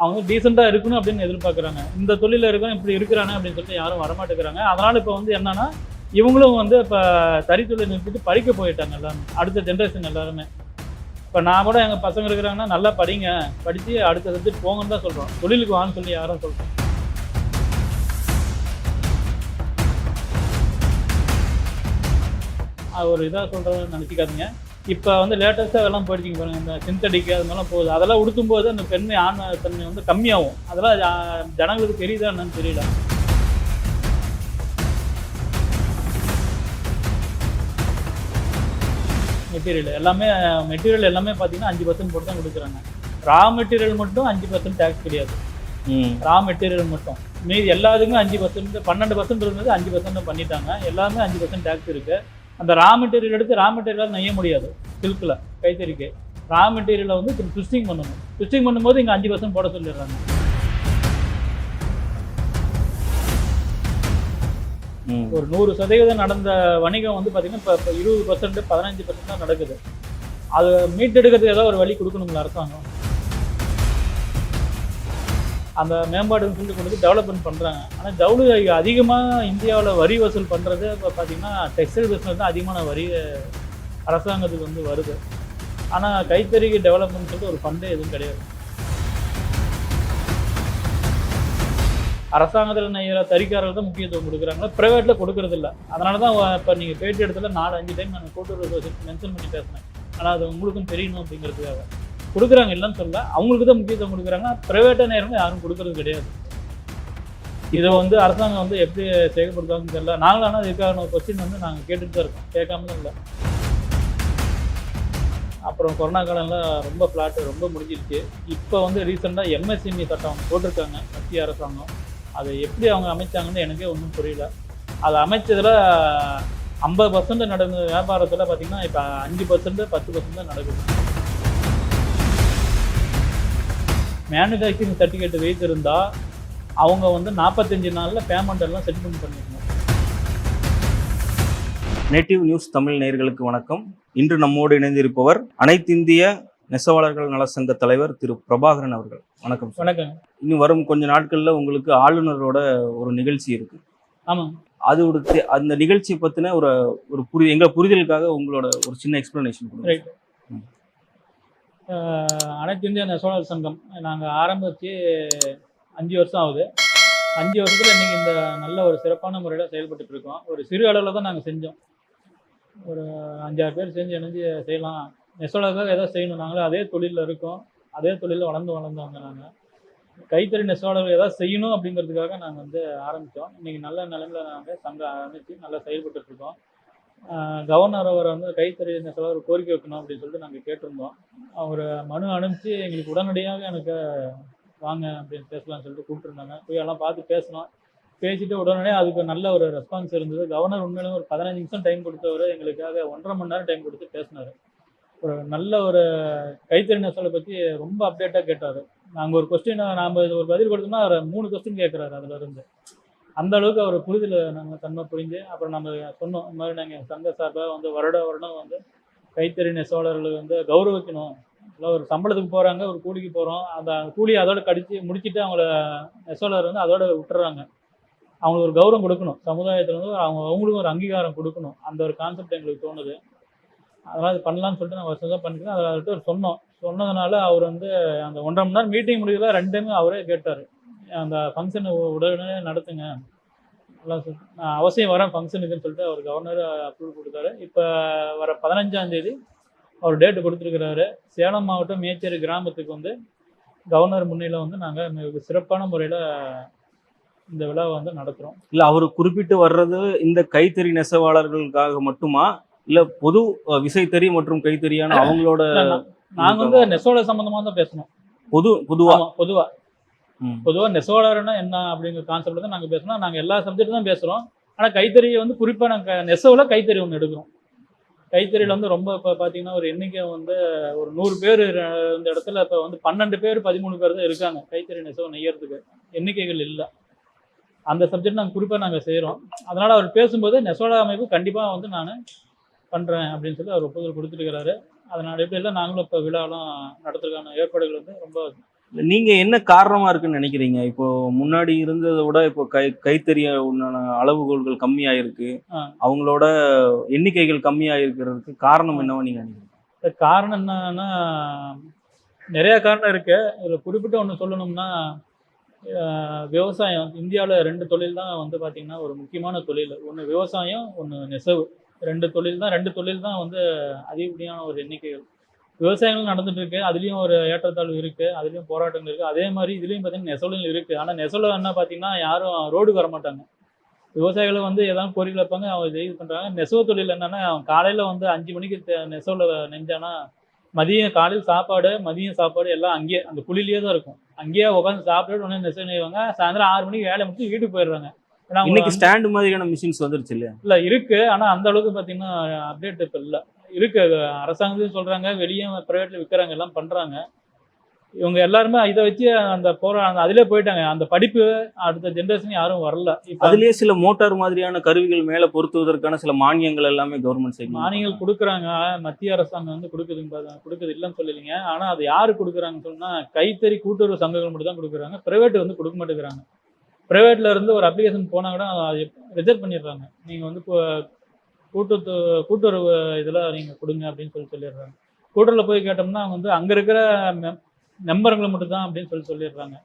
அவங்க டீசெண்டாக இருக்கணும் அப்படின்னு எதிர்பார்க்குறாங்க. இந்த தொழிலில் இருக்கணும் இப்படி இருக்கிறாங்க அப்படின்னு சொல்லிட்டு யாரும் வரமாட்டேங்கிறாங்க. அதனால் இப்போ வந்து என்னன்னா இவங்களும் வந்து இப்போ தறித்தொழில் நிறுத்திட்டு படிக்க போயிட்டாங்க எல்லாருமே, அடுத்த ஜென்ரேஷன் எல்லாருமே. இப்போ நான் கூட எங்கள் பசங்க இருக்கிறாங்கன்னா நல்லா படிங்க, படித்து அடுத்த சப்ஜெக்ட் போங்கன்னு தான் சொல்கிறோம். தொழிலுக்கு வான்னு சொல்லி யாரும் சொல்கிறோம். ஒரு இதாக சொல்கிறதுன்னு நினச்சிக்காதீங்க. இப்போ வந்து லேட்டஸ்ட்டாக எல்லாம் போயிடுச்சிங்க பாருங்கள், இந்த சிந்தடிக்கு அது மாதிரிலாம் போகுது. அதெல்லாம் உடுத்தும்போது அந்த பெண்மை ஆண் தன்மை வந்து கம்மியாகும். அதெல்லாம் ஜனங்களுக்கு தெரியுதா என்னன்னு தெரியல. மெட்டீரியல் எல்லாமே பார்த்தீங்கன்னா 5% போட்டு தான் கொடுக்குறாங்க. ரா மெட்டீரியல் மட்டும் 5% டேக்ஸ் கிடையாது. ரா மெட்டீரியல் மட்டும் மீதி எல்லாத்துக்குமே 5%, 12% இருந்தது 5% பண்ணிட்டாங்க. எல்லாமே 5% டேக்ஸ் இருக்குது. அந்த ரா மெட்டீரியல் எடுத்து ரா மெட்டீரியலாக நெய்ய முடியாது. சில்கில் கைத்தறிக்கு ரா மெட்டீரியலை வந்து ட்விஸ்டிங் பண்ணணும். ட்விஸ்டிங் பண்ணும்போது இங்கே 5% போட சொல்லிடுறாங்க. ஒரு 100% நடந்த வணிகம் வந்து பார்த்தீங்கன்னா இப்போ 20%, 15% தான் நடக்குது. அது மீட்டெடுக்கிறதுக்கு ஏதாவது ஒரு வழி கொடுக்கணுங்களா அரசாங்கம்? அந்த மேம்பாடுன்னு சொல்லி கொண்டு வந்து டெவலப்மெண்ட் பண்ணுறாங்க. ஆனால் ஜவுளி அதிகமாக இந்தியாவில் வரி வசூல் பண்ணுறது இப்போ பார்த்தீங்கன்னா டெக்ஸ்டைல் பிஸ்னஸ் தான் அதிகமான வரி அரசாங்கத்துக்கு வந்து வருது. ஆனால் கைத்தறிக்கு டெவலப்மெண்ட் சொல்லிட்டு ஒரு ஃபண்டே எதுவும் கிடையாது. அரசாங்கத்தில் நெய்கிற தறிக்காரர்கள் தான் முக்கியத்துவம் கொடுக்குறாங்க, ப்ரைவேட்டில் கொடுக்கறது இல்லை. அதனால தான் இப்போ நீங்கள் பேட்டி இடத்துல 4-5 டைம் நான் கூட்டுறவு மென்ஷன் பண்ணி பேசினேன். ஆனால் அது உங்களுக்கும் தெரியணும் அப்படிங்கிறதுக்காக கொடுக்குறாங்க, இல்லைன்னு சொல்ல. அவங்களுக்கு தான் முக்கியத்துவம் கொடுக்குறாங்க, ப்ரைவேட்டாக நேரம் யாரும் கொடுக்கறது கிடையாது. இதை வந்து அரசாங்கம் வந்து எப்படி செயல்படுத்தாங்கன்னு தெரியல. நாங்களும் ஆனால் இதுக்கான கொஸ்டின் வந்து நாங்கள் கேட்டுட்டு தான் இருக்கோம், கேட்காம தான் இல்லை. அப்புறம் கொரோனா காலம்லாம் ரொம்ப ஃப்ளாட்டு ரொம்ப முடிஞ்சிருச்சு. இப்போ வந்து ரீசெண்டாக எம்எஸ்எம்இ சட்டம் போட்டிருக்காங்க மத்திய அரசாங்கம். அதை எப்படி அவங்க அமைச்சாங்கன்னு எனக்கே ஒன்றும் புரியல. அதை அமைச்சதில் 50% நடந்த வியாபாரத்தில் பார்த்திங்கன்னா இப்போ 5%, 10% தான் நடக்குது. மேனுஃபேக்சரிங் சர்டிஃபிகேட் வைத்திருந்தால் அவங்க வந்து 45 நாளில் பேமெண்ட் எல்லாம் செட்டில்மெண்ட் பண்ணிக்கணும். நேட்டிவ் நியூஸ் தமிழ் நேயர்களுக்கு வணக்கம். இன்று நம்மோடு இணைந்திருப்பவர் அனைத்திந்திய நெசவாளர்கள் நலசங்க தலைவர் திரு பிரபாகரன் அவர்கள். வணக்கம். வணக்கம். இன்னும் வரும் கொஞ்ச நாட்களில் உங்களுக்கு ஆளுநரோட ஒரு நிகழ்ச்சி இருக்கு. ஆமாம். அந்த நிகழ்ச்சியை பற்றின ஒரு எங்கள் புரிதலுக்காக உங்களோட ஒரு சின்ன எக்ஸ்பிளனேஷன் கொடுங்க. ரைட். அனைத்து இந்திய நெசவாளர் சங்கம் நாங்கள் ஆரம்பித்து 5 வருஷம் ஆகுது. 5 வருஷத்தில் இன்றைக்கி இந்த நல்ல ஒரு சிறப்பான முறையில் செயல்பட்டு இருக்கோம். ஒரு சிறு அளவில் தான் நாங்கள் செஞ்சோம். ஒரு 5-6 பேர் செஞ்சு இணைஞ்சு செய்யலாம், நெசவாளர்களுக்காக எதாவது செய்யணும். நாங்களும் அதே தொழிலில் இருக்கோம், அதே தொழிலில் வளர்ந்தவங்க. நாங்கள் கைத்தறி நெசவாளர்கள் எதாவது செய்யணும் அப்படிங்கிறதுக்காக நாங்கள் வந்து ஆரம்பித்தோம். இன்றைக்கி நல்ல நிலைமையில் நாங்கள் சங்கம் அமைச்சு நல்லா செயல்பட்டுருக்கோம். கவர்னர் அவரை வந்து கைத்தறி நெசவாளர் கோரிக்கை வைக்கணும் அப்படின்னு சொல்லிட்டு நாங்கள் கேட்டிருந்தோம். அவர் மனு அனுப்பிச்சு எங்களுக்கு உடனடியாக எனக்கு வாங்க அப்படின்னு பேசலாம்னு சொல்லிட்டு கூப்பிட்டுருந்தாங்க. போய் எல்லாம் பார்த்து பேசணும். பேசிட்டு உடனே அதுக்கு நல்ல ஒரு ரெஸ்பான்ஸ் இருந்தது. கவர்னர் உண்மையிலும் ஒரு 15 நிமிஷம் டைம் கொடுத்தவர் எங்களுக்காக 1.5 மணி நேரம் டைம் கொடுத்து பேசினார். ஒரு நல்ல ஒரு கைத்தறி நெசவாளரை பற்றி ரொம்ப அப்டேட்டாக கேட்டார். நாங்கள் ஒரு கொஸ்டின் நாம் ஒரு பதில் கொடுத்தோம்னா அவர் 3 கொஸ்டின் கேட்குறாரு. அதில் இருந்து அந்த அளவுக்கு அவர் புரிதல் நாங்கள் தன்மை புரிஞ்சு அப்புறம் நம்ம சொன்னோம், இந்த மாதிரி நாங்கள் சங்க சார்பாக வந்து வருடம் வந்து கைத்தறி நெசவாளர்களை வந்து கௌரவிக்கணும். இல்லை ஒரு சம்பளத்துக்கு போகிறாங்க, ஒரு கூலிக்கு போகிறோம், அந்த கூலி அதோட கடிச்சு முடிச்சுட்டு அவங்கள நெசவாளர் வந்து அதோட விட்டுறாங்க. அவங்களுக்கு ஒரு கௌரவம் கொடுக்கணும், சமுதாயத்தில் வந்து அவங்களுக்கும் ஒரு அங்கீகாரம் கொடுக்கணும். அந்த ஒரு கான்செப்ட் எங்களுக்கு தோணுது. அதனால் இது பண்ணலான்னு சொல்லிட்டு நாங்கள் வருஷம் தான் பண்ணிக்கிறோம். அதில் சொன்னதுனால அவர் வந்து அந்த 1.5 மணி நேரம் மீட்டிங் முடியல, 2 டைமும் அவரே கேட்டார், அந்த ஃபங்க்ஷனை உடனே நடத்துங்க, எல்லாம் நான் அவசியம் வரேன் ஃபங்க்ஷனுக்குன்னு சொல்லிட்டு அவர் கவர்னர் அப்ரூவல் கொடுத்தாரு. இப்போ வர 15ஆம் தேதி அவர் டேட்டு கொடுத்துருக்கிறாரு. சேலம் மாவட்டம் மேச்சேரி கிராமத்துக்கு வந்து கவர்னர் முன்னிலையில் வந்து நாங்கள் சிறப்பான முறையில் இந்த விழாவை வந்து நடத்துகிறோம். இல்லை அவர் குறிப்பிட்டு வர்றது இந்த கைத்தறி நெசவாளர்களுக்காக மட்டுமா, இல்லை பொது விசைத்தறி மற்றும் கைத்தறியான அவங்களோட? நாங்கள் வந்து நெசவாளர் சம்மந்தமாக தான் பேசணும். பொதுவாக நெசவாளர்னா என்ன அப்படிங்கிற கான்செப்ட் தான் நாங்கள் பேசணும். நாங்கள் எல்லா சப்ஜெக்டும் தான் பேசுகிறோம். ஆனால் கைத்தறியை வந்து குறிப்பாக நாங்கள் நெசவில் கைத்தறி ஒன்று எடுக்கிறோம். கைத்தறியில் வந்து ரொம்ப இப்போ பார்த்தீங்கன்னா ஒரு எண்ணிக்கை வந்து ஒரு 100 பேர் இந்த இடத்துல இப்போ வந்து 12 பேர் 13 பேர் தான் இருக்காங்க கைத்தறி நெசவை நெய்யறதுக்கு. எண்ணிக்கைகள் இல்லை. அந்த சப்ஜெக்ட் நாங்கள் குறிப்பாக நாங்கள் செய்கிறோம். அதனால் அவர் பேசும்போது நெசவாளர் அமைப்பு கண்டிப்பாக வந்து நான் பண்ணுறேன் அப்படின்னு சொல்லி அவர் ஒப்புதல் கொடுத்துருக்கிறாரு. அதனால் எப்படி இல்லை நாங்களும் இப்போ விழாலாம் நடத்துறதுக்கான ஏற்பாடுகள் வந்து ரொம்ப நீங்க என்ன காரணமா இருக்குன்னு நினைக்கிறீங்க? இப்போ முன்னாடி இருந்ததை விட இப்போ கைத்தறிய உண்டான அளவுகோல்கள் கம்மியாயிருக்கு. ஆ. அவங்களோட எண்ணிக்கைகள் கம்மியாயிருக்கிறதுக்கு காரணம் என்னவா நீங்க நினைக்கிறீங்க? காரணம் என்னன்னா, நிறைய காரணம் இருக்கு. இதுல குறிப்பிட்டு ஒண்ணு சொல்லணும்னா, விவசாயம். இந்தியாவுல 2 தொழில் தான் வந்து பார்த்தீங்கன்னா, ஒரு முக்கியமான தொழில். ஒண்ணு விவசாயம், ஒண்ணு நெசவு. 2 தொழில் தான் வந்து அதிகப்படியான ஒரு எண்ணிக்கைகள். விவசாயங்கள் நடந்துட்டு இருக்கு. அதுலயும் ஒரு ஏற்றத்தாழ்வு இருக்கு. அதுலயும் போராட்டங்கள் இருக்கு. அதே மாரி இதுலயும் பார்த்தீங்கன்னா, நெசவுலயும் இருக்கு. ஆனா நெசவுல என்ன பார்த்தீங்கன்னா, யாரும் ரோடுக்கு வரமாட்டாங்க. விவசாயிகளும் வந்து ஏதாவது கோரிக்கை வைப்பாங்க. அவங்க இது பண்றாங்க. நெசவு தொழில் என்னன்னா, அவன் காலையில வந்து 5 மணிக்கு நெசவுல நெஞ்சானா, காலையில சாப்பாடு, மதியம் சாப்பாடு எல்லாம் அங்கேயே அந்த குழியிலேயே தான் இருக்கும். அங்கேயே உட்காந்து சாப்பிட்டுட்டு உடனே நெசவு நெய்வாங்க. சாயந்தரம் 6 மணிக்கு வேலைய முடிச்சு வீட்டுக்கு போயிடுறாங்க. ஏன்னா அவங்க இன்னைக்கு ஸ்டாண்ட் மாதிரியான மிஷின்ஸ் வந்துருச்சு இல்லையா? இல்ல இருக்கு. ஆனா அந்த அளவுக்கு பார்த்தீங்கன்னா, அப்டேட் இப்ப இல்ல. இருக்கு. அரசாங்கத்திலயும் சொல்றாங்க. வெளிய பிரைவேட்ல விக்கிறாங்க. எல்லாம் பண்றாங்க. இவங்க எல்லாருமே இத வச்சு அதிலே போயிட்டாங்க. அந்த படிப்பு அடுத்த ஜெனரேஷன் யாரும் வரல. இப்ப அதுலயே சில மோட்டார் மாதிரியான கருவிகள் மேல பொருத்துவதற்கான சில மானியங்கள் எல்லாமே கவர்மெண்ட் சைடு மானியங்கள் குடுக்குறாங்க. மத்திய அரசாங்கம் வந்து குடுக்குது இல்லன்னு சொல்லலைங்க. ஆனா அது யாரு குடுக்குறாங்கன்னு சொன்னா, கைத்தறி கூட்டுறவு சங்கங்கள் மட்டும் தான் குடுக்குறாங்க. பிரைவேட் வந்து குடுக்க மாட்டேங்கிறாங்க. பிரைவேட்ல இருந்து ஒரு அப்ளிகேஷன் போனா கூட அது ரிஜெக்ட் பண்ணிடுறாங்க. நீங்க வந்து கூட்டுறவு இதுல நீங்க குடுங்க அப்படின்னு சொல்லிடுறாங்க. கூட்டுறவுல போய் கேட்டோம்னா அவங்க வந்து அங்க இருக்கிற மெம்பருங்கள மட்டும் தான் அப்படின்னு சொல்லிடுறாங்க.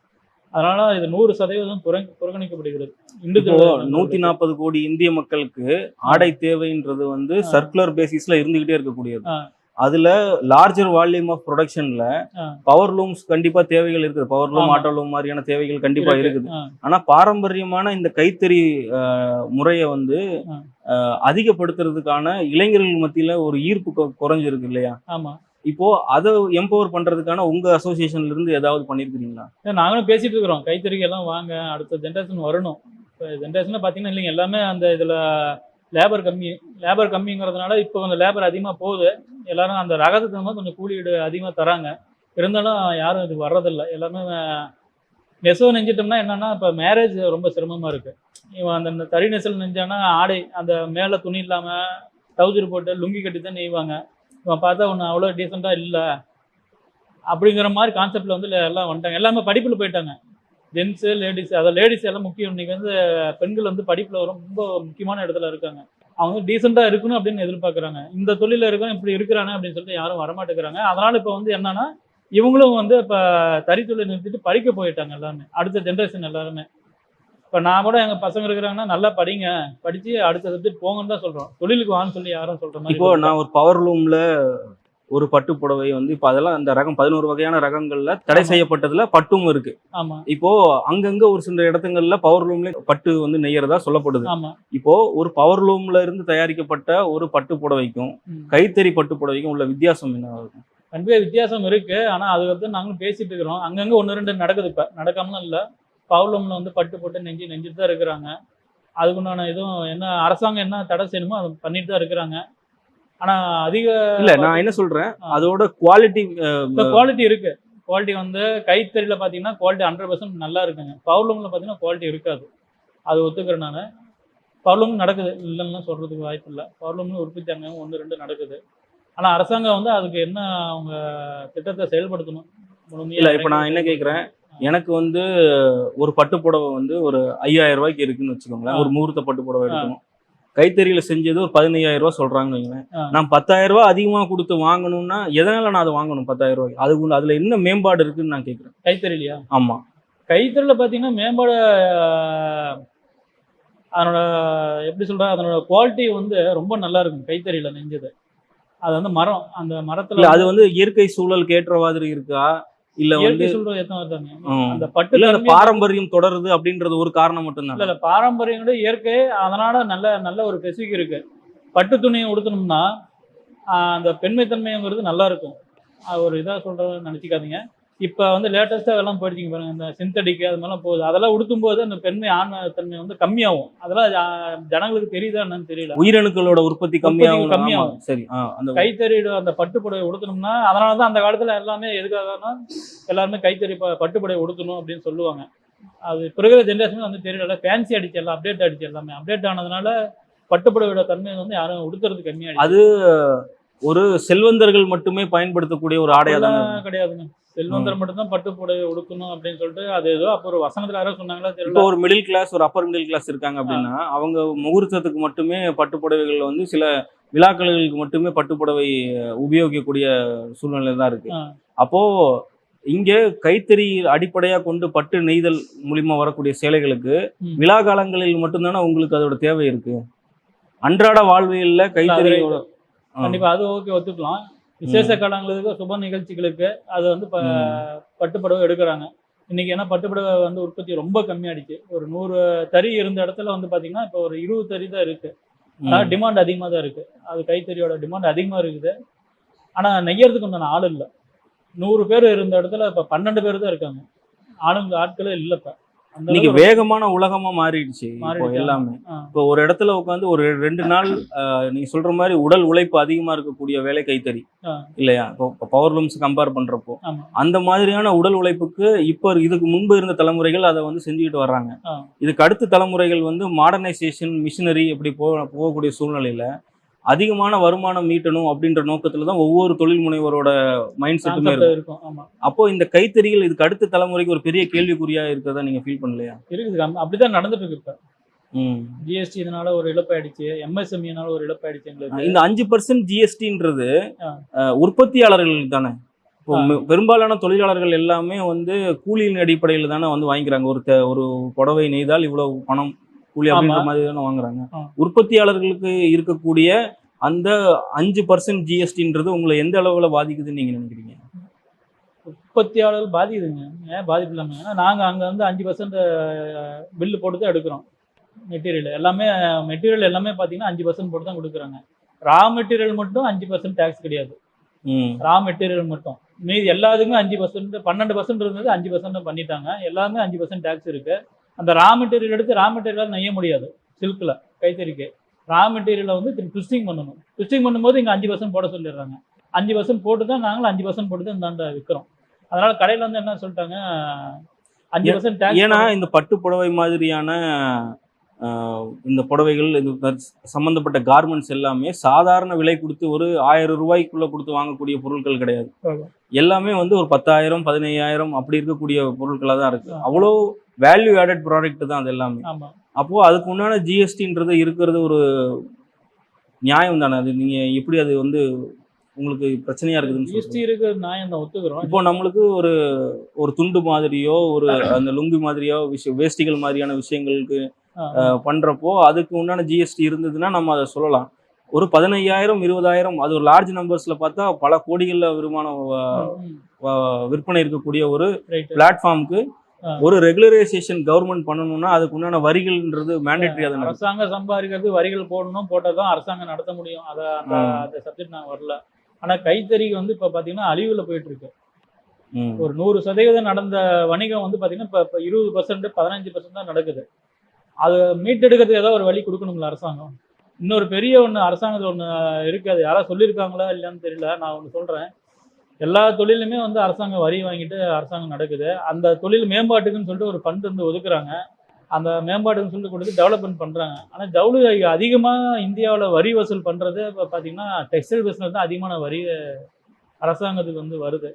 அதனால இது 100% புறக்கணிக்கப்படுகிறது. இப்போ இண்டிவிஜுவல் 140 கோடி இந்திய மக்களுக்கு ஆடை தேவைன்றது வந்து சர்க்குலர் பேசிஸ்ல இருந்துகிட்டே இருக்கக்கூடியது. ஆ. அதுல லார்ஜர் வால்யூம் ஆஃப் ப்ரொடக்ஷன்ல ஆ. பவர் லூம்ஸ் கண்டிப்பா தேவைகள் இருக்குது. பவர் லூம், ஆமா. ஆட்டோ லூம் மாதிரியான தேவைகள் கண்டிப்பா இருக்கு. இருக்குது. ஆ. ஆனா பாரம்பரியமான இந்த கைத்தறி முறையை வந்து ஆ. அதிகப்படுத்துறதுக்கான இளைஞர்கள் மத்தியில ஒரு ஈர்ப்பு குறைஞ்சிருக்கு இல்லையா? ஆமா. இப்போ அதை எம்பவர் பண்றதுக்கான உங்க அசோசியேஷன்ல இருந்து ஏதாவது பண்ணிருக்கீங்களா? நாங்களும் பேசிட்டு இருக்கிறோம். கைத்தறிக்கு எல்லாம் வாங்க. அடுத்த ஜெனரேஷன் வரணும். இப்ப ஜெனரேஷன்ல பார்த்தீங்கன்னா இல்லைங்க. எல்லாமே அந்த இதுல லேபர் கம்மிங்கிறதுனால இப்போ கொஞ்சம் லேபர் அதிகமா போகுது. எல்லாரும் அந்த ரகத்துக்கு தகுந்த மாதிரி கொஞ்சம் கூலி அதிகமா தராங்க. இருந்தாலும் யாரும் இதுக்கு வர்றதில்ல. எல்லாமே நெசவு நெஞ்சிட்டோம்னா என்னன்னா, இப்ப மேரேஜ் ரொம்ப சிரமமா இருக்கு. இவன் அந்த தறி நெசல் நெஞ்சானா ஆடை அந்த மேல துணி இல்லாம டவுசர் போட்டு லுங்கி கட்டி தான் நெய்வாங்க. இவன் பார்த்தா ஒண்ணு அவ்வளோ டீசெண்டா இல்ல. அப்படிங்கிற மாதிரி கான்செப்ட்ல வந்து எல்லாம் வந்துட்டாங்க. எல்லாமே படிப்புல போயிட்டாங்க. ஜென்ஸு, லேடிஸ் அதாவது லேடிஸ் எல்லாம் முக்கியம். இன்னைக்கு வந்து பெண்கள் வந்து படிப்புல ரொம்ப முக்கியமான இடத்துல இருக்காங்க. அவங்க டீசெண்டா இருக்கணும் அப்படின்னு எதிர்பார்க்குறாங்க. இந்த தொழில இருக்கவன் இப்படி இருக்கிறானே அப்படின்னு சொல்லிட்டு யாரும் வரமாட்டேங்கிறாங்க. அதனால இப்ப வந்து என்னன்னா, இவங்களும் வந்து இப்ப தறித்தொழில் நிறுத்திட்டு படிக்க போயிட்டாங்க எல்லாருமே. அடுத்த ஜெனரேஷன் எல்லாருமே. இப்ப நான் கூட எங்க பசங்க இருக்கிறாங்கன்னா, நல்லா படிங்க. படிச்சு அடுத்த சப்ஜெக்ட் போங்கன்னு தான் சொல்றோம். தொழிலுக்கு வான்னு சொல்லி யாரும் சொல்ற மாதிரி இப்போ நான் ஒரு பவர் லூம்ல ஒரு பட்டு புடவை வந்து இப்போ அதெல்லாம் அந்த ரகம் 11 வகையான ரகங்கள்ல தடை ஆமா. செய்யப்பட்டதுல பட்டும் இருக்கு. ஆமா. இப்போ அங்கங்க ஒரு சில இடத்துங்கள்ல பவர் லூம்ல பட்டு வந்து நெய்யறதா சொல்லப்படுது. ஆமா. இப்போ ஒரு பவர் லூம்ல இருந்து தயாரிக்கப்பட்ட ஒரு பட்டு புடவைக்கும் கைத்தறி பட்டு புடவைக்கும் உள்ள வித்தியாசம் என்ன இருக்கும்? கண்டிப்பா வித்தியாசம் இருக்கு. ஆனா அது வந்து நாங்களும் பேசிட்டு இருக்கிறோம். அங்கங்க 1, 2 நடக்குது இப்ப. நடக்காமலாம் இல்ல. பவுர்லூம்ல வந்து பட்டு போட்டு நெஞ்சிட்டு தான் இருக்கிறாங்க. அதுக்குண்டான எதுவும் என்ன அரசாங்கம் என்ன தடை செய்யணுமோ அதை பண்ணிட்டு தான் இருக்கிறாங்க. ஆனா அதிக இல்ல நான் என்ன சொல்றேன், அதோட குவாலிட்டி குவாலிட்டி இருக்கு. குவாலிட்டி வந்து கைத்தறியில பாத்தீங்கன்னா குவாலிட்டி 100% நல்லா இருக்குங்க. பவுர்லூம்ல பாத்தீங்கன்னா குவாலிட்டி இருக்காது. அது ஒத்துக்கிறேன் நானு. பவுர்லூம் நடக்குது. இல்லைன்னு சொல்றதுக்கு வாய்ப்பு இல்லை. பவுர்லூம்ல உற்பத்தி அங்க 1, 2 நடக்குது. ஆனா அரசாங்கம் வந்து அதுக்கு என்ன அவங்க திட்டத்தை செயல்படுத்தணும். இல்ல இப்ப நான் என்ன கேக்குறேன், எனக்கு வந்து ஒரு பட்டு புடவை வந்து ஒரு 5000 ரூபாய்க்கு இருக்குன்னு வச்சுக்கோங்களேன். ஒரு முகூர்த்த பட்டு புடவை எடுக்கணும். கைத்தறியில செஞ்சது ஒரு 15000 ரூபாய் சொல்றாங்கன்னு வைங்களேன். நான் 10000 ரூபாய் அதிகமா கொடுத்து வாங்கணும்னா எதனால நான் அதை வாங்கணும் 10000 ரூபாய்க்கு? அதுல என்ன மேம்பாடு இருக்குன்னு நான் கேக்குறேன். கைத்தறிலையா? ஆமா. கைத்தறியில பாத்தீங்கன்னா மேம்பாடு அதனோட எப்படி சொல்ற அதனோட குவாலிட்டி வந்து ரொம்ப நல்லா இருக்கும். கைத்தறியில நெஞ்சது. அது வந்து மரம். அந்த மரத்துல அது வந்து இயற்கை சூழலுக்கு ஏற்ற மாதிரி இருக்கா? இல்ல வந்து சொல்றது அந்த பட்டு இல்ல அந்த பாரம்பரியம் தொடருது அப்படின்றது ஒரு காரணம் மட்டும் தான். இல்ல பாரம்பரியம் இயற்கை. அதனால நல்ல ஒரு ஸ்பெசிஃபிக் இருக்கு. பட்டு துணியை உடுத்தணும்னா அந்த பெண்மைத்தன்மைங்கிறது நல்லா இருக்கும். அது ஒரு இதா சொல்றதுன்னு நினைச்சுக்காதீங்க. இப்ப வந்து லேட்டஸ்டா எல்லாம் போயிடுச்சிங்க பாருங்க. இந்த சிந்தடிக் அது மாதிரிலாம் போகுது. அதெல்லாம் உடுத்தும்போது அந்த ஆண் தன்மை வந்து கம்மியாகும். அதெல்லாம் ஜனங்களுக்கு தெரியுதா என்னன்னு தெரியல. உயிரணுக்களோட உற்பத்தி கம்மியாகும். சரி. அந்த கைத்தறி அந்த பட்டுப்புடவை உடுத்தணும்னா அதனாலதான் அந்த காலத்துல எல்லாமே எதுக்காகனா எல்லாருமே கைத்தறி பட்டுப்புடவை உடுத்தணும் அப்படின்னு சொல்லுவாங்க. அது பிறகு ஜென்ரேஷன் வந்து தெரியல. ஃபேன்சி அடிச்சு எல்லாம் அப்டேட் ஆயிடுச்சு. எல்லாமே அப்டேட் ஆனதுனால பட்டுப்புடவையோட தன்மை வந்து யாரும் உடுத்துறது கம்மியாயிடுச்சு. அது ஒரு செல்வந்தர்கள் மட்டுமே பயன்படுத்தக்கூடிய ஒரு ஆடையா தான் கிடையாதுங்க. செல்வந்தர் மட்டும்தான் பட்டு புடவை உடுக்கணும் அப்படின்னு சொல்லிட்டு அது ஏதோ அப்போ ஒரு வசனத்துல யாரோ சொன்னாங்களா இப்போ தெரியல. ஒரு மிடில் கிளாஸ், ஒரு அப்பர் மிடில் கிளாஸ் இருக்காங்க அப்படின்னா அவங்க முகூர்த்தத்துக்கு மட்டுமே பட்டு புடவைகள் வந்து சில விழாக்களுக்கு மட்டுமே பட்டு புடவை உபயோகிக்கக்கூடிய சூழ்நிலை தான் இருக்கு. ஆ, அப்போ இங்க கைத்தறி அடிப்படையா கொண்டு பட்டு நெய்தல் மூலியமா வரக்கூடிய சேலைகளுக்கு ம். விழா காலங்களில் மட்டும்தானே உங்களுக்கு அதோட தேவை இருக்கு. அன்றாட வாழ்வியல்ல கைத்தறியோட கண்டிப்பா அது ஓகே ஒத்துக்கலாம். விசேஷ காலங்களுக்கு சுப நிகழ்ச்சிகளுக்கு அது வந்து பட்டு புடவை எடுக்கிறாங்க. இன்னைக்கு ஏன்னா பட்டு புடவை வந்து உற்பத்தி ரொம்ப கம்மியாயிடுச்சு. ஒரு 100 தறி இருந்த இடத்துல வந்து பாத்தீங்கன்னா இப்போ ஒரு 20 தறி தான் இருக்கு. ஆனா டிமாண்ட் அதிகமா தான் இருக்கு. அது கைத்தறியோட டிமாண்ட் அதிகமா இருக்குது. ஆனா நெய்யறதுக்கு உண்டான ஆள் இல்ல. 100 பேர் இருந்த இடத்துல இப்ப 12 பேர் தான் இருக்காங்க. ஆட்களே இல்ல இப்ப. அந்த இன்னைக்கு அளவுக்கு வேகமான உலகமா மாறிடுச்சு இப்போ மாறிடுச்சு. எல்லாமே. ஆ, இப்போ ஒரு இடத்துல உட்காந்து ஒரு 2 நாள் நீங்க சொல்ற மாதிரி உடல் உழைப்பு அதிகமா இருக்கக்கூடிய வேலை கைத்தறி ஆ, இல்லையா? இப்போ பவர் லூம்ஸ் கம்பேர் பண்றப்போ ஆமா. அந்த மாதிரியான உடல் உழைப்புக்கு இப்போ இதுக்கு முன்பு இருந்த தலைமுறைகள் அதை வந்து செஞ்சுக்கிட்டு வர்றாங்க. ஆ, இதுக்கு அடுத்த தலைமுறைகள் வந்து மாடர்னைசேஷன் மிஷினரி இப்படி போகக்கூடிய சூழ்நிலையில அதிகமான வருமானம் ஈட்டணும் அப்படின்ற நோக்கத்துல தான் ஒவ்வொரு தொழில் முனைவரோட மைண்ட் செட்டுமே கான்செப்ட் இருக்கும். இருக்கும். ஆமா. அப்போ இந்த கைத்தறிகள் இதுக்கு அடுத்த தலைமுறைக்கு ஒரு பெரிய கேள்விக்குறியா இருக்கிறதா நீங்க ஃபீல் பண்ணலையா? இருக்குது. அப்படிதான் நடந்துட்டு இருக்கு இப்ப. ம். ஜிஎஸ்டி இதனால ஒரு இழப்பாயிடுச்சு. எம்எஸ்எம்இனால ஒரு இழப்பாயிடுச்சு எங்களுக்கு. இந்த 5% ஜிஎஸ்டின்றது ஆ, உற்பத்தியாளர்களுக்கு தானே. இப்போ ஆ, பெரும்பாலான தொழிலாளர்கள் எல்லாமே வந்து கூலியின் அடிப்படையில் தானே வந்து வாங்கிக்கிறாங்க. ஒரு புடவை நெய்தால் இவ்வளவு பணம் கூலி அப்படின்ற ஆமா. மாதிரி தானே வாங்குறாங்க. ஆ. உற்பத்தியாளர்களுக்கு இருக்கக்கூடிய அந்த 5% ஜிஎஸ்டின்றது உங்களை எந்த அளவுல பாதிக்குதுன்னு நீங்க நினைக்கிறீங்க? உற்பத்தியாளர்கள் பாதிக்குதுங்க. ஏன் பாதிப்பு இல்லாம? ஏன்னா நாங்க அங்க வந்து 5% பில்லு போட்டு தான் எடுக்கிறோம். மெட்டீரியல் எல்லாமே பாத்தீங்கன்னா 5% போட்டு தான் கொடுக்குறாங்க. ரா மெட்டீரியல் மட்டும் 5% டேக்ஸ் கிடையாது. ம். ரா மெட்டீரியல் மட்டும். மீதி எல்லாத்துக்குமே 5%, 12% இருந்தது 5% பண்ணிட்டாங்க. எல்லாமே 5% டேக்ஸ் இருக்கு. அந்த ரா மெட்டீரியல் எடுத்து ரா மெட்டீரியல் நெய்ய முடியாது. சில்க்ல கைத்தறிக்கு ரா மெட்டீரியலை வந்து ட்விஸ்டிங் பண்ணணும். ட்விஸ்டிங் பண்ணும்போது இங்க 5% போட சொல்லிடுறாங்க. 5% போட்டு தான் நாங்களும் 5% போட்டு தான் இந்தாண்ட விற்கிறோம். அதனால கடையில வந்து என்ன சொல்லிட்டாங்க, 5% டேக்ஸ். ஏன்னா இந்த பட்டு புடவை மாதிரியான இந்த புடவைகள் இது சம்பந்தப்பட்ட கார்மெண்ட்ஸ் எல்லாமே சாதாரண விலை கொடுத்து ஒரு 1000 ரூபாய்க்குள்ள கொடுத்து வாங்கக்கூடிய பொருட்கள் கிடையாது. எல்லாமே வந்து ஒரு 10,000 15,000 அப்படி இருக்கக்கூடிய பொருட்களாக தான் இருக்கு. அவ்வளோ வேல்யூ ஆடட் ப்ராடக்ட் தான் அது எல்லாமே. ஆமா. அப்போ அதுக்கு உண்டான ஜிஎஸ்டின்றது இருக்கிறது ஒரு நியாயம் தானே. அது நீங்க எப்படி அது வந்து உங்களுக்கு பிரச்சனையா இருக்குதுன்னு ஜிஎஸ்டி சொல்றீங்க? இருக்கு நியாயம் தான் ஒத்துக்கிறோம். இப்போ நம்மளுக்கு ஒரு துண்டு மாதிரியோ ஒரு அந்த லுங்கி மாதிரியோ வேஷ்டிகள் மாதிரியான விஷயங்களுக்கு பண்றப்போ அதுக்கு உண்டான ஜிஎஸ்டி இருந்ததுன்னா நம்ம அதை சொல்லலாம். ஒரு 15,000 20,000 அது ஒரு லார்ஜ் நம்பர்ஸ்ல பார்த்தா பல கோடிகள்ல வருமானம் விற்பனை இருக்கக்கூடிய ஒரு ரைட். பிளாட்ஃபார்முக்கு ஒரு ரெகுலரைசேஷன் கவர்மெண்ட் பண்ணணும்னா அதுக்கு உண்டான வரிகள்ன்றது மேண்டேட்டரி. அதை அரசாங்கம் சம்பாதிக்கிறது வரிகள் போடணும், போட்டதான் அரசாங்கம் நடத்த முடியும். அந்த சப்ஜெக்ட் நான் வரல. ஆனா கைத்தறிக்கு வந்து இப்ப பாத்தீங்கன்னா அழிவுல போயிட்டு இருக்கு. ஒரு 100% நடந்த வணிகம் வந்து பாத்தீங்கன்னா இப்ப 20% 15% தான் நடக்குது. அது மீட்டெடுக்கிறதுக்கு ஏதாவது ஒரு வழி கொடுக்கணுங்களா அரசாங்கம்? இன்னொரு பெரிய ஒண்ணு அரசாங்கத்துல ஒண்ணு இருக்கு. அது யாராவது சொல்லியிருக்காங்களா இல்லையான்னு தெரியல. நான் ஒண்ணு சொல்றேன். எல்லா தொழிலுமே வந்து அரசாங்கம் வரி வாங்கிட்டு அரசாங்கம் நடக்குது. அந்த தொழில் மேம்பாட்டுக்குன்னு சொல்லிட்டு ஒரு ஃபண்ட் வந்து ஒதுக்குறாங்க. அந்த மேம்பாட்டுக்குன்னு சொல்லிட்டு கொடுத்து டெவலப்மெண்ட் பண்றாங்க. ஆனா ஜவுளி அதிகமா இந்தியாவில் வரி வசூல் பண்றது இப்போ பார்த்தீங்கன்னா டெக்ஸ்டைல் பிஸ்னஸ் தான் அதிகமான வரி அரசாங்கத்துக்கு வந்து வருது.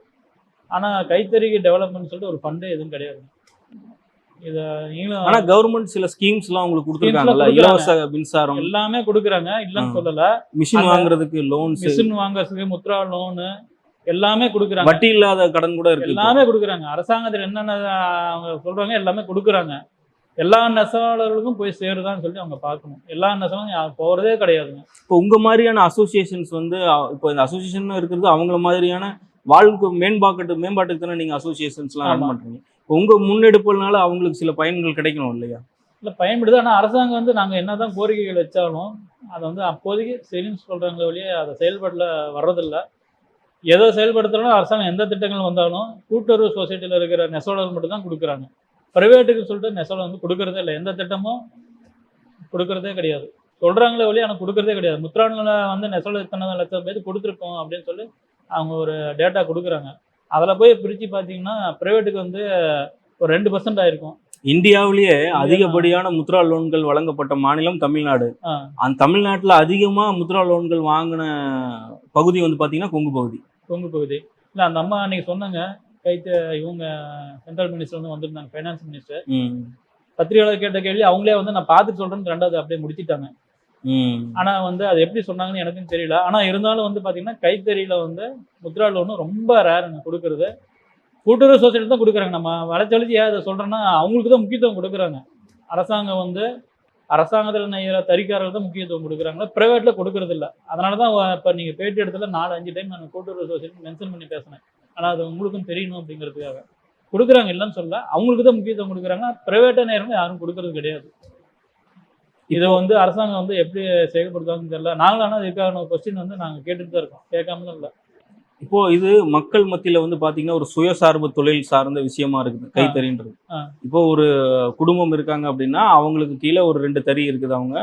ஆனா கைத்தறிக்கு டெவலப்மெண்ட் சொல்லிட்டு ஒரு ஃபண்டே எதுவும் கிடையாது. இதை நீங்களும் ஆனா கவர்மெண்ட் சில ஸ்கீம்ஸ் எல்லாம் உங்களுக்கு கொடுத்துருக்காங்கல்ல, இலவச மின்சாரம் எல்லாமே கொடுக்குறாங்க, இல்லைன்னு சொல்லல. மிஷின் வாங்குறதுக்கு லோன்ஸ், மிஷின் வாங்குறதுக்கு முத்ரா லோனு எல்லாமே கொடுக்குறாங்க. வட்டி இல்லாத கடன் கூட இருக்கு. எல்லாமே கொடுக்குறாங்க. அரசாங்கத்தில் என்னென்ன அவங்க சொல்றாங்க எல்லாமே கொடுக்குறாங்க. எல்லா நெசவாளர்களுக்கும் போய் சேருதான்னு சொல்லி அவங்க பார்க்கணும். எல்லா நெசவாளரும் போறதே கிடையாதுங்க. இப்போ உங்க மாதிரியான அசோசியேஷன்ஸ் வந்து இப்போ இந்த அசோசியேஷன் இருக்கிறது அவங்கள மாதிரியான வாழ்க்கை மேம்பாட்டுக்கு தானே நீங்க அசோசியேஷன்ஸ்லாம் ரன் பண்றீங்க. இப்போ உங்க முன்னெடுப்புனால அவங்களுக்கு சில பயன்கள் கிடைக்கணும் இல்லையா? இல்லை பயன்படுது. ஆனால் அரசாங்கம் வந்து நாங்கள் என்னதான் கோரிக்கைகள் வச்சாலும் அதை வந்து அப்போதைக்கு சரின்னு சொல்றாங்களே ஒழிய அதை செயல்பாட்டில் வர்றதில்லை. எதை செயல்படுத்தணும் அரசாங்கம் எந்த திட்டங்கள் வந்தாலும் கூட்டுறவு சொசைட்டியில் இருக்கிற நெசவாளர்கள் மட்டும் தான் கொடுக்குறாங்க. ப்ரைவேட்டுக்கு சொல்லிட்டு நெசவாளர் வந்து கொடுக்கறதே இல்லை. எந்த திட்டமும் கொடுக்கறதே கிடையாது. சொல்றாங்களே ஒழிய ஆனால் கொடுக்கறதே கிடையாது. முத்ராவில் வந்து நெசவாளர் இத்தனை லட்சம் பேர் கொடுத்துருக்கோம் அப்படின்னு சொல்லி அவங்க ஒரு டேட்டா கொடுக்குறாங்க. அதில் போய் பிரித்து பார்த்தீங்கன்னா ப்ரைவேட்டுக்கு வந்து ஒரு 2% ஆயிருக்கும். இந்தியாவிலேயே அதிகப்படியான முத்ரா லோன்கள் வழங்கப்பட்ட மாநிலம் தமிழ்நாடு. அந்த தமிழ்நாட்டில் அதிகமா முத்ரா லோன்கள் வாங்கின பகுதி வந்து பாத்தீங்கன்னா கொங்கு பகுதி. இல்லை அந்த அம்மா அன்னைக்கு சொன்னாங்க, இவங்க சென்ட்ரல் மினிஸ்டர் வந்து வந்திருந்தாங்க, ஃபைனான்ஸ் மினிஸ்டர். ம் பத்திரிகையாளர் கேட்ட கேள்வி அவங்களே வந்து நான் பார்த்துட்டு சொல்றேன்னு 2வது அப்படியே முடிச்சிட்டாங்க. ம் ஆனா வந்து அது எப்படி சொன்னாங்கன்னு எனக்கும் தெரியல. ஆனா இருந்தாலும் வந்து பாத்தீங்கன்னா கைத்தறியில வந்து முத்ரா லோன் ரொம்ப ரேருங்க கொடுக்கறது. கூட்டுறவு சொசைட்டி தான் கொடுக்குறாங்க. நம்ம வளைச்சு ஏன் இதை சொல்றேன்னா அவங்களுக்கு தான் முக்கியத்துவம் கொடுக்குறாங்க. அரசாங்கம் வந்து அரசாங்கத்தில் நெய்கிற தறிக்காரர்கள் தான் முக்கியத்துவம் கொடுக்குறாங்க, பிரைவேட்ல கொடுக்கறது இல்லை. அதனால தான் இப்போ நீங்கள் பேட்டி இடத்துல 4-5 டைம் நான் கூட்டுறவு சொசைட்டி மென்ஷன் பண்ணி பேசினேன். ஆனால் அது உங்களுக்கும் தெரியணும் அப்படிங்கிறதுக்காக கொடுக்குறாங்க, இல்லைன்னு சொல்ல. அவங்களுக்கு தான் முக்கியத்துவம் கொடுக்குறாங்க, பிரைவேட்டாக நேரம் யாரும் கொடுக்கறது கிடையாது. இதை வந்து அரசாங்கம் வந்து எப்படி செயல்படுத்தாங்கன்னு தெரியல. நாங்களும் ஆனால் இதுக்கான கொஸ்டின் வந்து நாங்கள் கேட்டுட்டு தான் இருக்கோம், கேட்காம தான் இல்லை. இப்போ இது மக்கள் மத்தியில வந்து பாத்தீங்கன்னா ஒரு சுயசார்பு தொழில் சார்ந்த விஷயமா இருக்குது கைத்தறின்றது. இப்போ ஒரு குடும்பம் இருக்காங்க அப்படின்னா அவங்களுக்கு கீழே ஒரு 2 தறி இருக்குது. அவங்க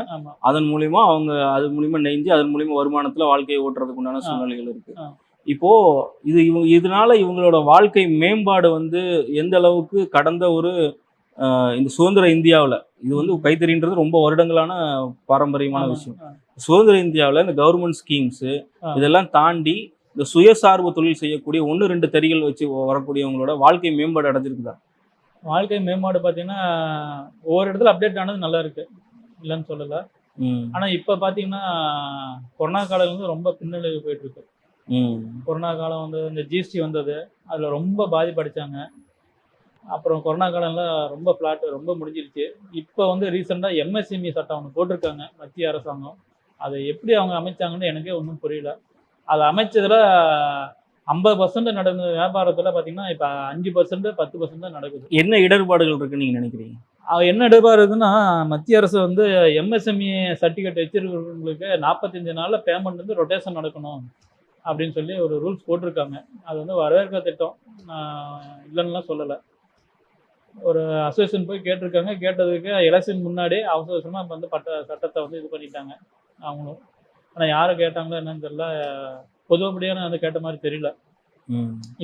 அதன் மூலியமா அவங்க அது மூலியமா நெஞ்சு அதன் மூலியமா வருமானத்துல வாழ்க்கையை ஓட்டுறதுக்கு உண்டான சூழ்நிலைகள் இருக்கு. இப்போ இதனால இவங்களோட வாழ்க்கை மேம்பாடு வந்து எந்த அளவுக்கு கடந்த ஒரு இந்த சுதந்திர இந்தியாவில் இது வந்து கைத்தறின்றது ரொம்ப வருடங்களான பாரம்பரியமான விஷயம். சுதந்திர இந்தியாவில் இந்த கவர்மெண்ட் ஸ்கீம்ஸ் இதெல்லாம் தாண்டி இந்த சுயசார்பு தொழில் செய்யக்கூடிய 1-2 தறிகள் வச்சு வரக்கூடியவங்களோட வாழ்க்கை மேம்பாடு அடைஞ்சிருக்குதா? வாழ்க்கை மேம்பாடு பார்த்தீங்கன்னா ஒவ்வொரு இடத்துல அப்டேட் ஆனது நல்லா இருக்கு, இல்லைன்னு சொல்லலை. ஆனால் இப்போ பார்த்தீங்கன்னா கொரோனா காலம் வந்து ரொம்ப பின்னடைவு போயிட்டு இருக்கு. கொரோனா காலம் வந்து இந்த ஜிஎஸ்டி வந்தது, அதில் ரொம்ப பாதிப்படைச்சாங்க. அப்புறம் கொரோனா காலம்ல ரொம்ப ஃப்ளாட்டு ரொம்ப முடிஞ்சிருச்சு. இப்போ வந்து ரீசெண்டாக எம்எஸ்எம்இ சட்டம் ஒன்று போட்டிருக்காங்க மத்திய அரசாங்கம். அதை எப்படி அவங்க அமைச்சாங்கன்னு எனக்கே ஒன்றும் புரியல. அதை அமைச்சதுல 50% நடந்த வியாபாரத்தில் பார்த்தீங்கன்னா இப்போ 5%, 10% தான் நடக்குது. என்ன இடர்பாடுகள் இருக்குன்னு நீங்கள் நினைக்கிறீங்க? என்ன இடர்பாடு இருக்குன்னா, மத்திய அரசு வந்து எம்எஸ்எம்இ சர்டிஃபிகேட் வச்சிருக்கிறவங்களுக்கு 45 நாளில் பேமெண்ட் வந்து ரொட்டேஷன் நடக்கணும் அப்படின்னு சொல்லி ஒரு ரூல்ஸ் போட்டிருக்காங்க. அது வந்து வரவேற்க திட்டம், இல்லைன்னுலாம் சொல்லலை. ஒரு அசோசியேஷன் போய் கேட்டிருக்காங்க. கேட்டதுக்கு எலெக்ஷன் முன்னாடி அவசரமாக இப்போ வந்து சட்டத்தை வந்து இது பண்ணிட்டாங்க அவங்களும். ஆனால் யாரை கேட்டாங்களோ என்னன்னு தெரியல, பொதுவப்படியான வந்து கேட்ட மாதிரி தெரியல.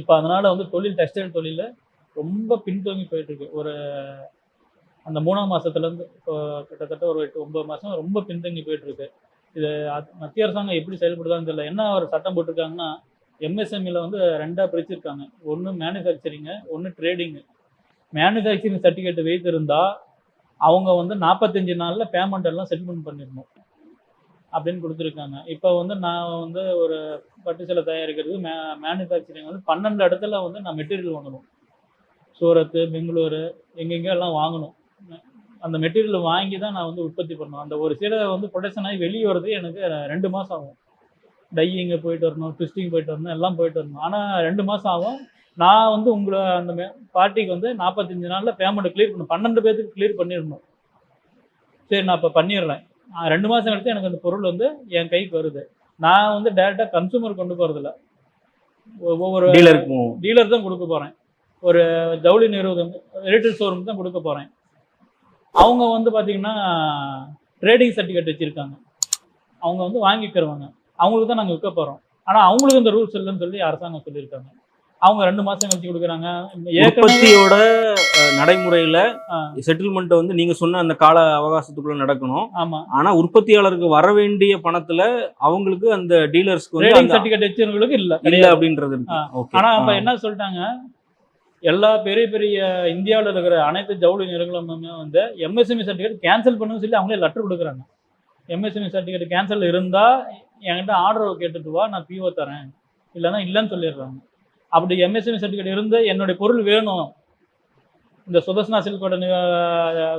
இப்போ அதனால வந்து டெக்ஸ்டைல் தொழில ரொம்ப பின்தங்கி போயிட்டு இருக்கு. ஒரு அந்த 3ஆம் மாசத்துலேருந்து இப்போ கிட்டத்தட்ட ஒரு 8-9 மாதம் ரொம்ப பின்தங்கி போயிட்டு இருக்கு. இது மத்திய அரசாங்கம் எப்படி செயல்படுதான்னு தெரியல. என்ன ஒரு சட்டம் போட்டிருக்காங்கன்னா, எம்எஸ்எம்இல வந்து 2ஆக பிரிச்சிருக்காங்க. ஒன்று மேனுஃபேக்சரிங்கு, ஒன்று ட்ரேடிங்கு. மேனுஃபேக்சரிங் சர்டிஃபிகேட் வைத்திருந்தா அவங்க வந்து 45 நாளில் பேமெண்ட் எல்லாம் செட்டில்மெண்ட் பண்ணிடணும் அப்படின்னு கொடுத்துருக்காங்க. இப்போ வந்து நான் வந்து ஒரு பட்டு சேலை தயாரிக்கிறது மேனுஃபேக்சரிங் வந்து 12 இடத்துல வந்து நான் மெட்டீரியல் வாங்கணும். சூரத்து, பெங்களூரு, எங்கெங்கெல்லாம் வாங்கணும். அந்த மெட்டீரியல் வாங்கி தான் நான் வந்து உற்பத்தி பண்ணணும். அந்த ஒரு சீலை வந்து ப்ரொடக்ஷன் ஆகி வெளியே வருது எனக்கு 2 மாதம் ஆகும். டையிங்க போயிட்டு வரணும், ட்விஸ்டிங் போயிட்டு வரணும், எல்லாம் போயிட்டு வரணும். ஆனால் 2 மாதம் ஆகும். நான் வந்து உங்களை அந்த பார்ட்டிக்கு வந்து 45 நாளில் பேமெண்ட் கிளியர் பண்ணணும். 12 பேருக்கு கிளியர் பண்ணிடணும். சரி, நான் இப்போ பண்ணிடுறேன். 2 மாதம் கழிச்சு எனக்கு அந்த பொருள் வந்து என் கைக்கு வருது. நான் வந்து டைரெக்டாக கன்சூமர் கொண்டு போகிறதில்ல, ஒவ்வொரு டீலர் தான் கொடுக்க போகிறேன். ஒரு ஜவுளி நிறுவனம், ரீட்டைல் ஷோரூம் தான் கொடுக்க போகிறேன். அவங்க வந்து பார்த்தீங்கன்னா ட்ரேடிங் சர்டிஃபிகேட் வச்சுருக்காங்க. அவங்க வந்து வாங்கிக்கிறவாங்க, அவங்களுக்கு தான் நாங்கள் விற்க போகிறோம். ஆனால் அவங்களுக்கு இந்த ரூல்ஸ் இல்லைன்னு சொல்லி அரசாங்கம் சொல்லியிருக்காங்க. அவங்க 2 மாதம் கழிச்சு கொடுக்குறாங்க. உற்பத்தியோட நடைமுறையில செட்டில்மெண்ட் வந்து நீங்க சொன்ன அந்த கால அவகாசத்துக்குள்ள நடக்கணும். ஆமா. ஆனா உற்பத்தியாளருக்கு வர வேண்டிய பணத்துல அவங்களுக்கு அந்த டீலர்ஸ்க்கு வந்து சர்டிஃபிகேட் வச்சவங்களுக்கு இல்ல அப்படின்றது இருக்கு. ஆனா அப்ப என்ன சொல்லிட்டாங்க, எல்லா பெரிய பெரிய இந்தியாவில் இருக்கிற அனைத்து ஜவுளி நிறுவனங்களுமே வந்து எம்எஸ்எம்இ சர்டிஃபிகேட் கேன்சல் பண்ணுன்னு சொல்லி அவங்களே லெட்டர் கொடுக்குறாங்க. எம்எஸ்எம்இ சர்டிஃபிகேட் கேன்சல் இருந்தா என்கிட்ட ஆர்டர் கேட்டுட்டு வா, நான் பிஓ தரேன், இல்லைன்னா இல்லைன்னு சொல்லிடுறாங்க. அப்படி எம்எஸ்எம்இ சர்டிஃபிகேட் இருந்து என்னுடைய பொருள் வேணும், இந்த சுதர்சனா சில்கோட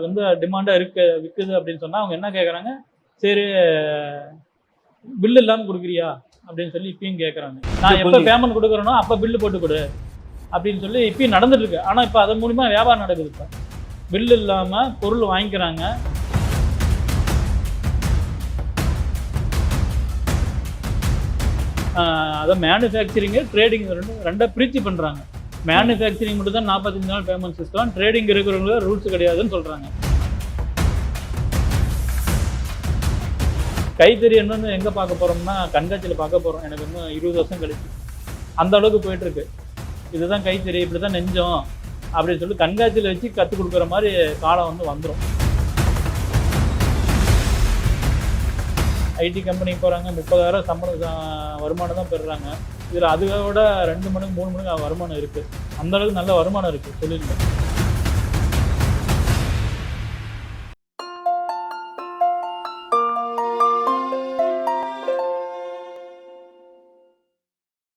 வந்து டிமாண்டாக விற்குது அப்படின்னு சொன்னால் அவங்க என்ன கேட்குறாங்க, சரி பில்லு இல்லாமல் கொடுக்குறியா அப்படின்னு சொல்லி இப்பயும் கேட்குறாங்க. நான் எப்போ பேமெண்ட் கொடுக்குறேனோ அப்போ பில்லு போட்டு கொடு அப்படின்னு சொல்லி இப்பயும் நடந்துட்டு இருக்கு. ஆனால் இப்போ அதன் மூலிமா வியாபாரம் நடக்குது. இப்போ பில்லு இல்லாமல் பொருள் வாங்கிக்கிறாங்க. அதை மேனுஃபேக்சரிங்கு, ட்ரேடிங் ரெண்டாக பிரித்து பண்ணுறாங்க. மேனுஃபேக்சரிங் மட்டும் தான் 45 நாள் பேமெண்ட் சிஸ்டம், ட்ரேடிங் இருக்கிறவங்களுக்கு ரூல்ஸ் கிடையாதுன்னு சொல்கிறாங்க. கைத்தறி என்னன்னு எங்கே பார்க்க போகிறோம்னா கண்காட்சியில் பார்க்க போகிறோம். எனக்கு இன்னும் 20 வருஷம் கழிச்சு அந்த அளவுக்கு போயிட்டுருக்கு. இதுதான் கைத்தறி, இப்படி தான் நெஞ்சோம் அப்படின்னு சொல்லி கண்காட்சியில் வச்சு கற்றுக் கொடுக்குற மாதிரி காலம் வந்து வந்துடும். ஐடி கம்பெனிக்கு போகிறாங்க, 30,000 சம்பளம் வருமானம் தான் பெறுறாங்க. இதில் அதோட 2 மடங்கு 3 மடங்கு வருமானம் இருக்குது. அந்த அளவுக்கு நல்ல வருமானம் இருக்குது தொழிலில்.